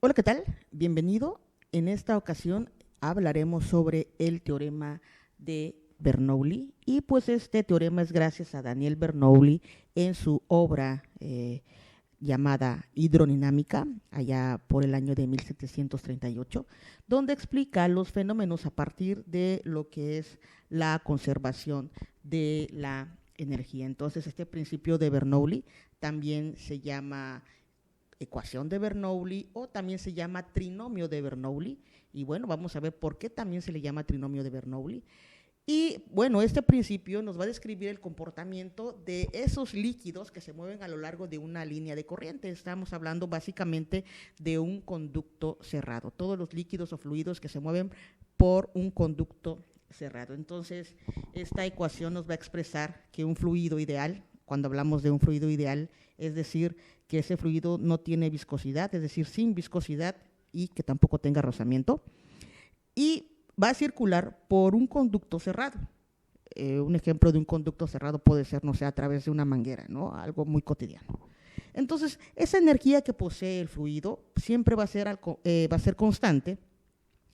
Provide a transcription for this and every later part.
Hola, ¿qué tal? Bienvenido. En esta ocasión hablaremos sobre el teorema de Bernoulli y pues este teorema es gracias a Daniel Bernoulli en su obra llamada Hidrodinámica, allá por el año de 1738, donde explica los fenómenos a partir de lo que es la conservación de la energía. Entonces, este principio de Bernoulli también se llama ecuación de Bernoulli o también se llama trinomio de Bernoulli. Y bueno, vamos a ver por qué también se le llama trinomio de Bernoulli. Y bueno, este principio nos va a describir el comportamiento de esos líquidos que se mueven a lo largo de una línea de corriente. Estamos hablando básicamente de un conducto cerrado. Todos los líquidos o fluidos que se mueven por un conducto cerrado. Entonces, esta ecuación nos va a expresar que un fluido ideal, cuando hablamos de un fluido ideal, es decir, que ese fluido no tiene viscosidad, es decir, sin viscosidad y que tampoco tenga rozamiento, y va a circular por un conducto cerrado. Un ejemplo de un conducto cerrado puede ser, no sé, a través de una manguera, ¿no? Algo muy cotidiano. Entonces, esa energía que posee el fluido siempre va a ser constante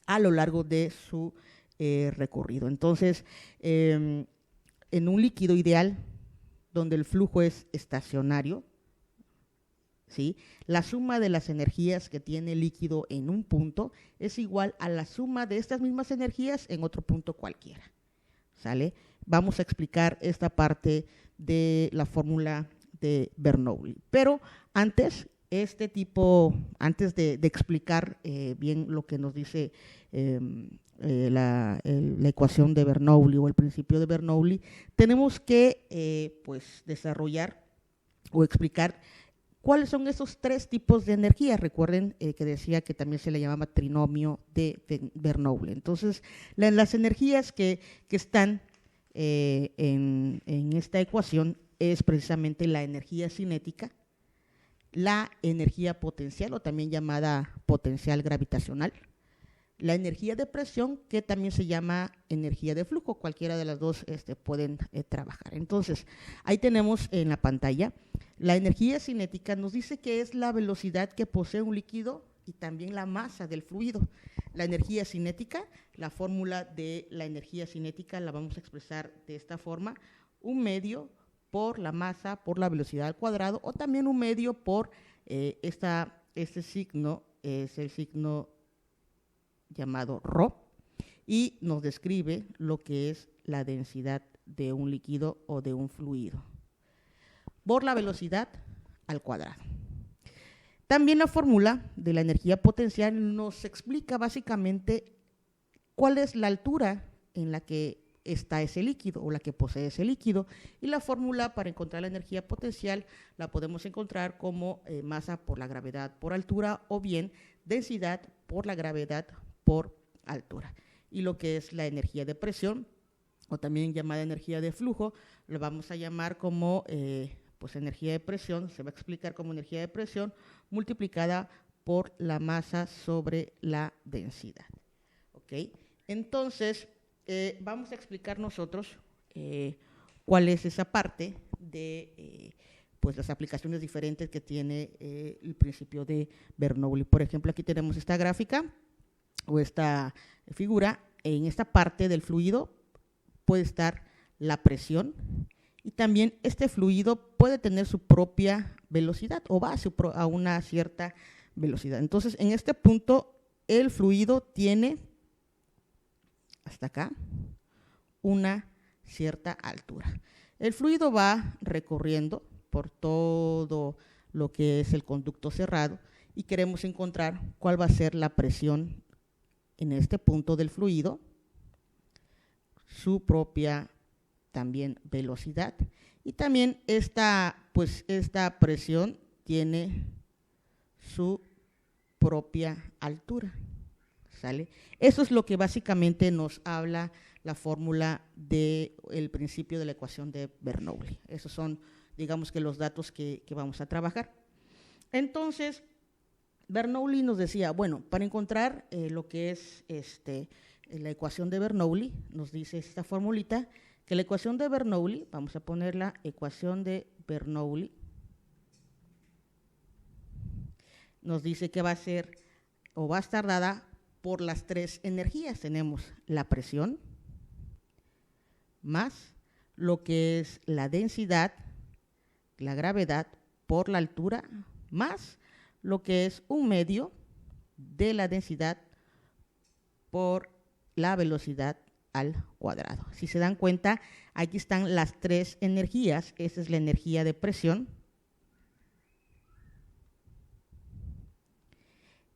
a lo largo de su recorrido. Entonces, en un líquido ideal, donde el flujo es estacionario, ¿sí? La suma de las energías que tiene el líquido en un punto es igual a la suma de estas mismas energías en otro punto cualquiera, ¿sale? Vamos a explicar esta parte de la fórmula de Bernoulli. Pero antes de explicar bien lo que nos dice la ecuación de Bernoulli o el principio de Bernoulli, tenemos que pues desarrollar o explicar ¿cuáles son esos tres tipos de energía? Recuerden que decía que también se le llamaba trinomio de Bernoulli. Entonces, las energías que están en esta ecuación es precisamente la energía cinética, la energía potencial o también llamada potencial gravitacional, la energía de presión, que también se llama energía de flujo, cualquiera de las dos pueden trabajar. Entonces, ahí tenemos en la pantalla, la energía cinética nos dice que es la velocidad que posee un líquido y también la masa del fluido. La energía cinética, la fórmula de la energía cinética la vamos a expresar de esta forma, 1/2 por la masa por la velocidad al cuadrado, o también 1/2 por este signo, es el signo llamado ρ, y nos describe lo que es la densidad de un líquido o de un fluido por la velocidad al cuadrado. También la fórmula de la energía potencial nos explica básicamente cuál es la altura en la que está ese líquido o la que posee ese líquido, y la fórmula para encontrar la energía potencial la podemos encontrar como masa por la gravedad por altura, o bien densidad por la gravedad por altura. Y lo que es la energía de presión, o también llamada energía de flujo, lo vamos a llamar como pues energía de presión, se va a explicar como energía de presión multiplicada por la masa sobre la densidad. ¿Ok? Entonces, vamos a explicar nosotros cuál es esa parte de pues las aplicaciones diferentes que tiene el principio de Bernoulli. Por ejemplo, aquí tenemos esta gráfica o esta figura. En esta parte del fluido puede estar la presión, y también este fluido puede tener su propia velocidad o va a una cierta velocidad. Entonces, en este punto, el fluido tiene hasta acá una cierta altura. El fluido va recorriendo por todo lo que es el conducto cerrado y queremos encontrar cuál va a ser la presión en este punto del fluido, su propia también velocidad, y también esta presión tiene su propia altura, ¿sale? Eso es lo que básicamente nos habla la fórmula del principio de la ecuación de Bernoulli. Esos son, digamos que los datos que vamos a trabajar. Entonces, Bernoulli nos decía, bueno, para encontrar lo que es la ecuación de Bernoulli, nos dice esta formulita, que la ecuación de Bernoulli, vamos a poner la ecuación de Bernoulli, nos dice que va a ser o va a estar dada por las tres energías. Tenemos la presión más lo que es la densidad, la gravedad por la altura, más lo que es un medio de la densidad por la velocidad al cuadrado. Si se dan cuenta, aquí están las tres energías. Esta es la energía de presión.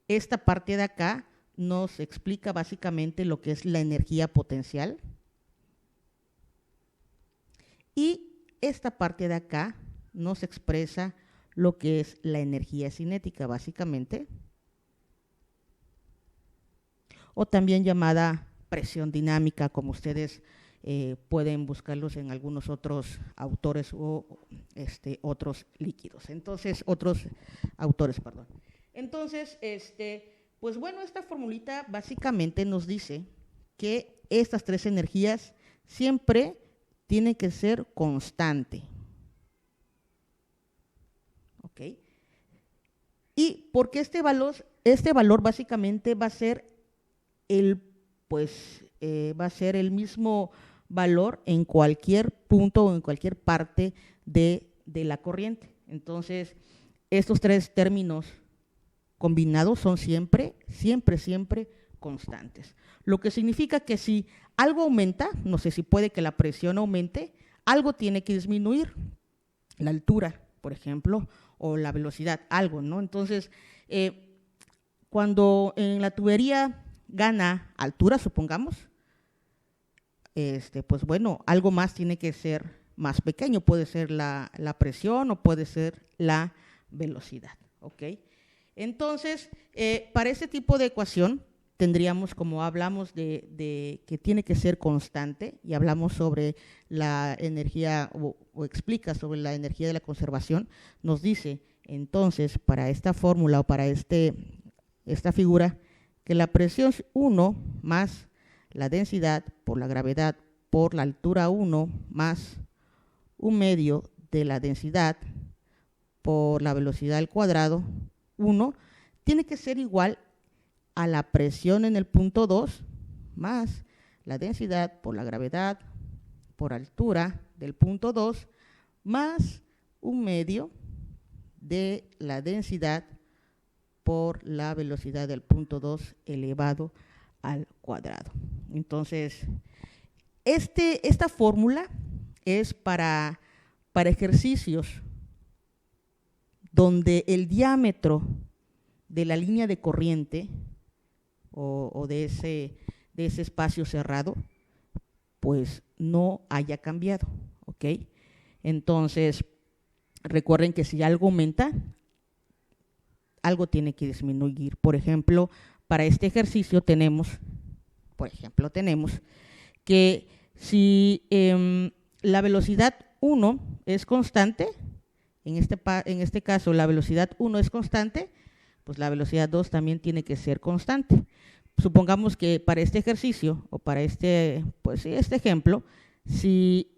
Esta parte de acá nos explica básicamente lo que es la energía potencial. Y esta parte de acá nos expresa lo que es la energía cinética, básicamente, o también llamada presión dinámica, como ustedes pueden buscarlos en algunos otros autores o otros líquidos. Entonces, otros autores, perdón. Entonces, pues bueno, esta formulita básicamente nos dice que estas tres energías siempre tienen que ser constante. ¿Ok? Y porque este valor básicamente va a ser va a ser el mismo valor en cualquier punto o en cualquier parte de la corriente. Entonces, estos tres términos combinados son siempre constantes. Lo que significa que si algo aumenta, no sé si puede que la presión aumente, algo tiene que disminuir, la altura, por ejemplo, o la velocidad, algo, ¿no? Entonces, cuando en la tubería gana altura, supongamos, pues bueno, algo más tiene que ser más pequeño, puede ser la presión o puede ser la velocidad, ¿ok? Entonces, para este tipo de ecuación tendríamos, como hablamos de que tiene que ser constante y hablamos sobre la energía o explica sobre la energía de la conservación, nos dice entonces para esta fórmula o para esta figura que la presión 1 más la densidad por la gravedad por la altura 1 más un medio de la densidad por la velocidad al cuadrado 1 tiene que ser igual a la presión en el punto 2 más la densidad por la gravedad por altura del punto 2 más un medio de la densidad por la velocidad del punto 2 elevado al cuadrado. Entonces, esta fórmula es para ejercicios donde el diámetro de la línea de corriente o de ese espacio cerrado, pues no haya cambiado, ¿ok? Entonces, recuerden que si algo aumenta, algo tiene que disminuir. Por ejemplo, para este ejercicio tenemos que si la velocidad 1 es constante, en este caso la velocidad 1 es constante, pues la velocidad 2 también tiene que ser constante. Supongamos que para este ejercicio o para este ejemplo, si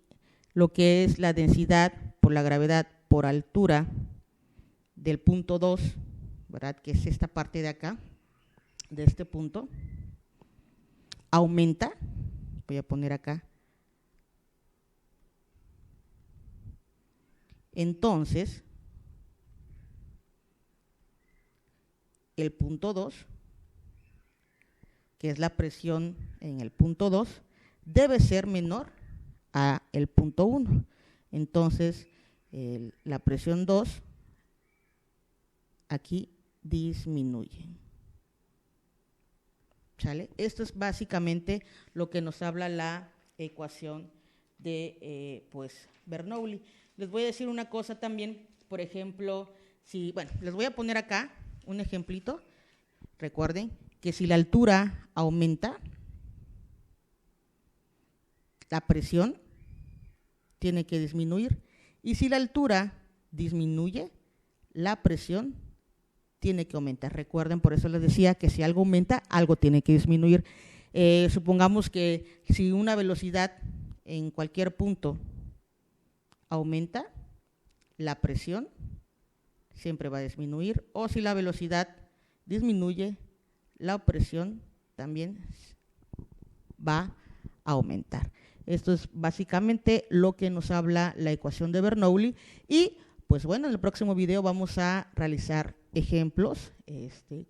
lo que es la densidad por la gravedad por altura del punto 2, ¿verdad? Que es esta parte de acá, de este punto, aumenta, voy a poner acá, entonces el punto 2, que es la presión en el punto 2, debe ser menor a el punto 1. Entonces, la presión 2 aquí disminuye. ¿Sale? Esto es básicamente lo que nos habla la ecuación de Bernoulli. Les voy a decir una cosa también, por ejemplo, les voy a poner acá un ejemplito. Recuerden que si la altura aumenta, la presión tiene que disminuir, y si la altura disminuye, la presión tiene que aumentar. Recuerden, por eso les decía que si algo aumenta, algo tiene que disminuir. Supongamos que si una velocidad en cualquier punto aumenta, la presión siempre va a disminuir, o si la velocidad disminuye, la presión también va a aumentar. Esto es básicamente lo que nos habla la ecuación de Bernoulli y pues bueno, en el próximo video vamos a realizar ejemplos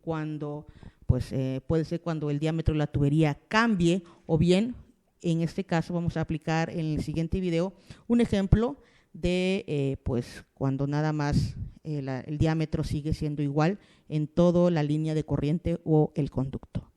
cuando pues puede ser cuando el diámetro de la tubería cambie o bien en este caso vamos a aplicar en el siguiente video un ejemplo de pues cuando nada más el diámetro sigue siendo igual en toda la línea de corriente o el conducto.